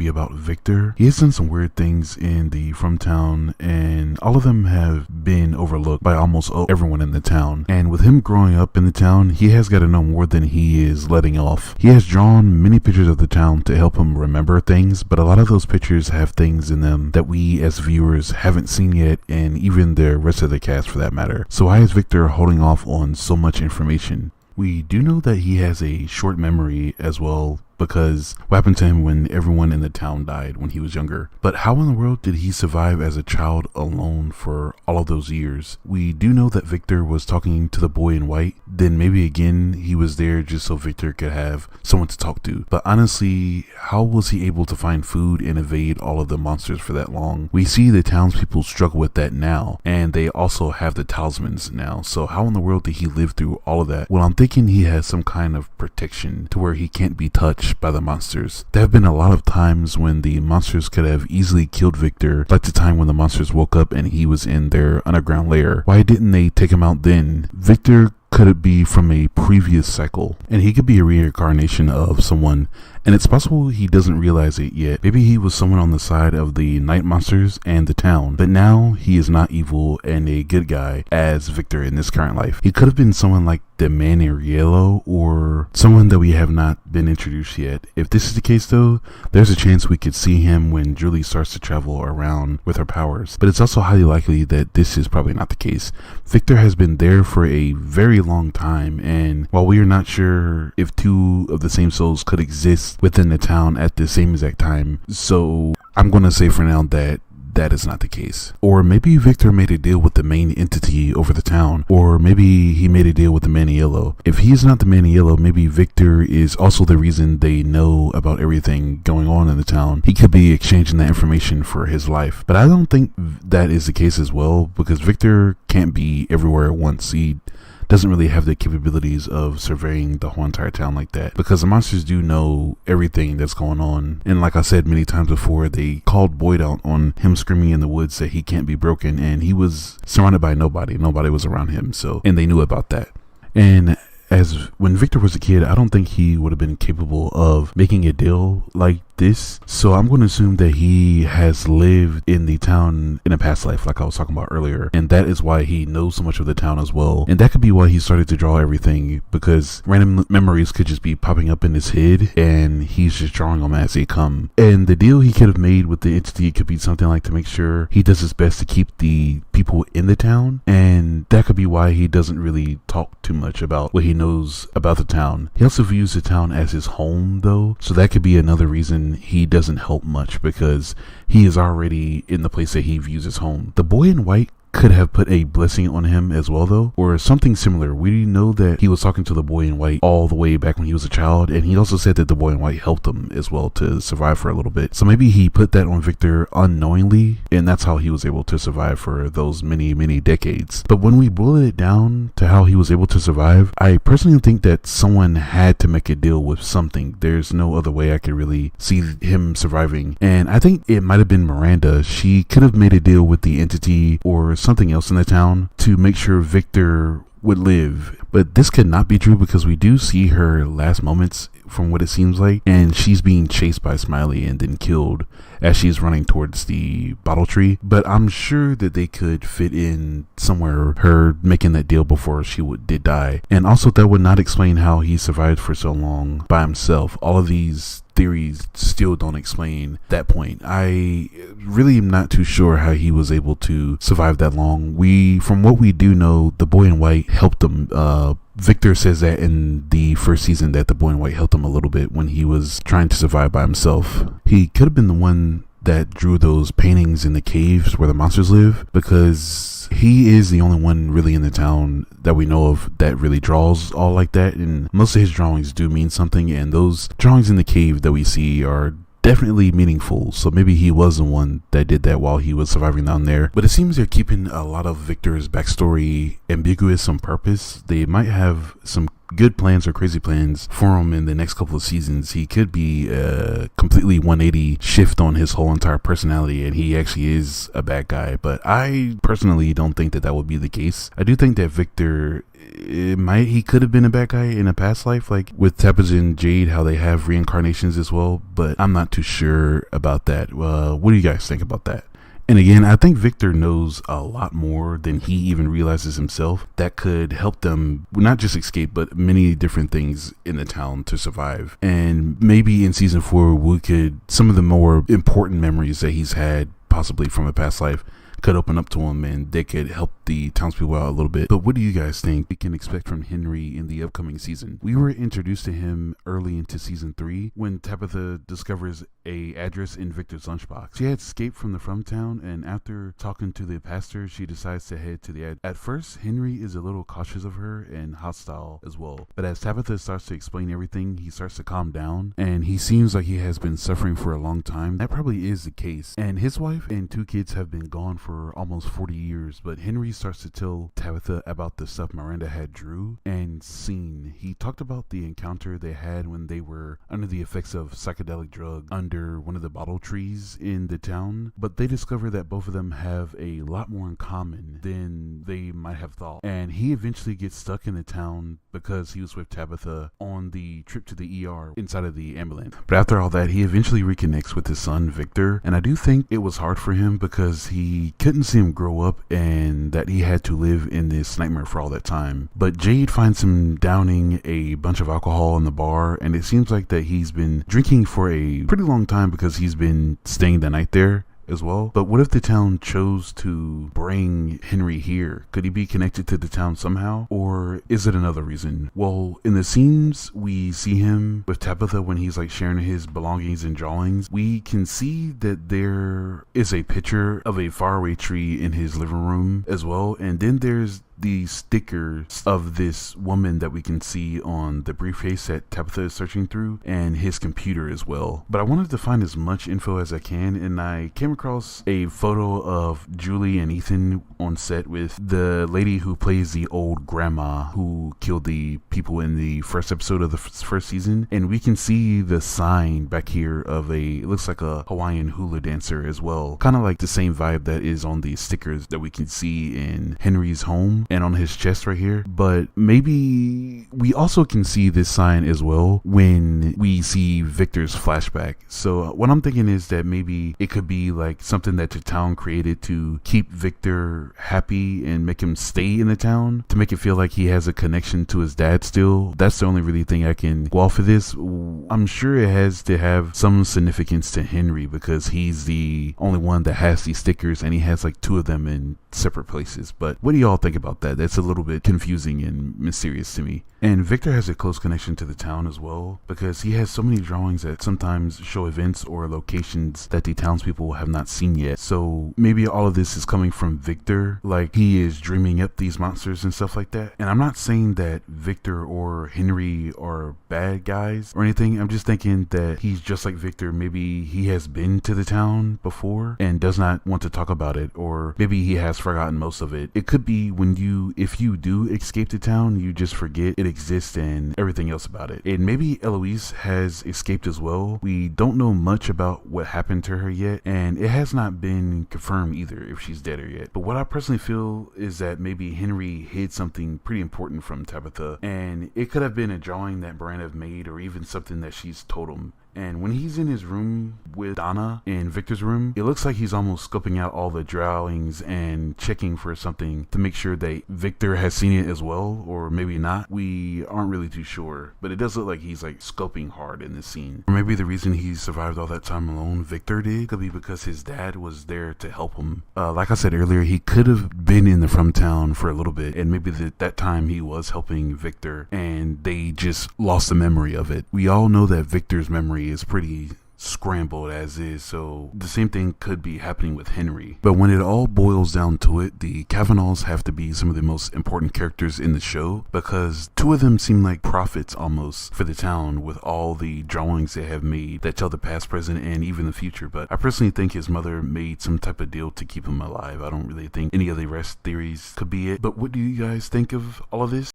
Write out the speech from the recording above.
be about Victor. He has done some weird things in the From Town, and all of them have been overlooked by almost everyone in the town. And with him growing up in the town, he has got to know more than he is letting off. He has drawn many pictures of the town to help him remember things, but a lot of those pictures have things in them that we as viewers haven't seen yet, and even the rest of the cast for that matter. So why is Victor holding off on so much information? We do know that he has a short memory as well, because what happened to him when everyone in the town died when he was younger. But how in the world did he survive as a child alone for all of those years? We do know that Victor was talking to the boy in white. Then maybe again he was there just so Victor could have someone to talk to. But honestly, how was he able to find food and evade all of the monsters for that long? We see the townspeople struggle with that now, and they also have the talismans now. So how in the world did he live through all of that? Well, I'm thinking he has some kind of protection to where he can't be touched by the monsters. There have been a lot of times when the monsters could have easily killed Victor, like the time when the monsters woke up and he was in their underground lair. Why didn't they take him out then? Victor could it be from a previous cycle, and he could be a reincarnation of someone, and it's possible he doesn't realize it yet. Maybe he was someone on the side of the night monsters and the town, but now he is not evil and a good guy as Victor in this current life. He could have been someone like the man in yellow, or someone that we have not been introduced yet. If this is the case though, there's a chance we could see him when Julie starts to travel around with her powers, but it's also highly likely that this is probably not the case. Victor has been there for a very long time, and while we are not sure if two of the same souls could exist within the town at the same exact time, so I'm gonna say for now that that is not the case. Or maybe Victor made a deal with the main entity over the town, or maybe he made a deal with the man in yellow. If he's not the man in yellow, maybe Victor is also the reason they know about everything going on in the town. He could be exchanging that information for his life, but I don't think that is the case as well, because Victor can't be everywhere at once. He doesn't really have the capabilities of surveying the whole entire town like that, because the monsters do know everything that's going on. And like I said many times before, they called Boyd out on him screaming in the woods that he can't be broken, and he was surrounded by nobody was around him, so, and they knew about that. And as when Victor was a kid, I don't think he would have been capable of making a deal like this, so I'm going to assume that he has lived in the town in a past life, like I was talking about earlier, and that is why he knows so much of the town as well. And that could be why he started to draw everything, because random memories could just be popping up in his head and he's just drawing them as they come. And the deal he could have made with the entity could be something like to make sure he does his best to keep the people in the town, and that could be why he doesn't really talk too much about what he knows about the town. He also views the town as his home though, so that could be another reason he doesn't help much, because he is already in the place that he views as home. The boy in white could have put a blessing on him as well though, or something similar. We know that he was talking to the boy in white all the way back when he was a child, and he also said that the boy in white helped him as well to survive for a little bit. So maybe he put that on Victor unknowingly, and that's how he was able to survive for those many decades. But when we boil it down to how he was able to survive, I personally think that someone had to make a deal with something. There's no other way I could really see him surviving, and I think it might have been Miranda. She could have made a deal with the entity or something else in the town to make sure Victor would live. But this could not be true, because we do see her last moments from what it seems like, and she's being chased by Smiley and then killed as she's running towards the bottle tree. But I'm sure that they could fit in somewhere her making that deal before she did die. And also that would not explain how he survived for so long by himself. All of these theories still don't explain that point. I really am not too sure how he was able to survive that long. From what we do know, the boy in white helped him. Victor says that in the first season that the boy in white helped him a little bit when he was trying to survive by himself. He could have been the one that drew those paintings in the caves where the monsters live, because he is the only one really in the town that we know of that really draws all like that, and most of his drawings do mean something, and those drawings in the cave that we see are definitely meaningful. So maybe he was the one that did that while he was surviving down there. But it seems they're keeping a lot of Victor's backstory ambiguous on purpose. They might have some good plans or crazy plans for him in the next couple of seasons, he could be a completely 180 shift on his whole entire personality, and he actually is a bad guy. But I personally don't think that would be the case. I do think that Victor, he could have been a bad guy in a past life, like with Tabitha and Jade, how they have reincarnations as well, but I'm not too sure about that. What do you guys think about that? And again, I think Victor knows a lot more than he even realizes himself that could help them not just escape, but many different things in the town to survive. And maybe in season 4, some of the more important memories that he's had, possibly from a past life, could open up to him and they could help the townspeople out a little bit. But what do you guys think we can expect from Henry in the upcoming season? We were introduced to him early into season 3 when Tabitha discovers a address in Victor's lunchbox. She had escaped from the from town, and after talking to the pastor, she decides to head to the address. At first, Henry is a little cautious of her and hostile as well. But as Tabitha starts to explain everything, he starts to calm down, and he seems like he has been suffering for a long time. That probably is the case. And his wife and 2 kids have been gone for almost 40 years, but Henry starts to tell Tabitha about the stuff Miranda had drew and seen. He talked about the encounter they had when they were under the effects of psychedelic drug under one of the bottle trees in the town, but they discover that both of them have a lot more in common than they might have thought. And he eventually gets stuck in the town because he was with Tabitha on the trip to the ER inside of the ambulance. But after all that, he eventually reconnects with his son Victor, and I do think it was hard for him because he couldn't see him grow up and that he had to live in this nightmare for all that time. But Jade finds him downing a bunch of alcohol in the bar, and it seems like that he's been drinking for a pretty long time because he's been staying the night there as well. But what if the town chose to bring Henry here? Could he be connected to the town somehow? Or is it another reason? Well, in the scenes we see him with Tabitha when he's like sharing his belongings and drawings, we can see that there is a picture of a faraway tree in his living room as well. And then there's the stickers of this woman that we can see on the briefcase that Tabitha is searching through, and his computer as well. But I wanted to find as much info as I can, and I came across a photo of Julie and Ethan on set with the lady who plays the old grandma who killed the people in the first episode of the first season. And we can see the sign back here of it looks like a Hawaiian hula dancer as well, kind of like the same vibe that is on the stickers that we can see in Henry's home and on his chest right here. But maybe we also can see this sign as well when we see Victor's flashback. So what I'm thinking is that maybe it could be like something that the town created to keep Victor happy and make him stay in the town, to make it feel like he has a connection to his dad still. That's the only really thing I can go off of this. I'm sure it has to have some significance to Henry because he's the only one that has these stickers, and he has like 2 of them in separate places. But what do y'all think about that? That's a little bit confusing and mysterious to me. And Victor has a close connection to the town as well because he has so many drawings that sometimes show events or locations that the townspeople have not seen yet. So maybe all of this is coming from Victor, like he is dreaming up these monsters and stuff like that. And I'm not saying that Victor or Henry are bad guys or anything. I'm just thinking that he's just like Victor. Maybe he has been to the town before and does not want to talk about it, or maybe he has forgotten most of it. It could be if you do escape the town, you just forget it exists and everything else about it. And maybe Eloise has escaped as well. We don't know much about what happened to her yet, and it has not been confirmed either if she's dead or yet. But what I personally feel is that maybe Henry hid something pretty important from Tabitha, and it could have been a drawing that Miranda made, or even something that she's told him. And when he's in his room with Donna in Victor's room, it looks like he's almost scoping out all the drawings and checking for something to make sure that Victor has seen it as well, or maybe not. We aren't really too sure, but it does look like he's like scoping hard in this scene. Or maybe the reason he survived all that time alone, Victor did, could be because his dad was there to help him. Like I said earlier, he could have been in the from town for a little bit, and maybe that time he was helping Victor and they just lost the memory of it. We all know that Victor's memory is pretty scrambled as is, so the same thing could be happening with Henry. But when it all boils down to it, the Kavanaughs have to be some of the most important characters in the show because 2 of them seem like prophets almost for the town with all the drawings they have made that tell the past, present, and even the future. But I personally think his mother made some type of deal to keep him alive. I don't really think any of the rest theories could be it. But what do you guys think of all of this?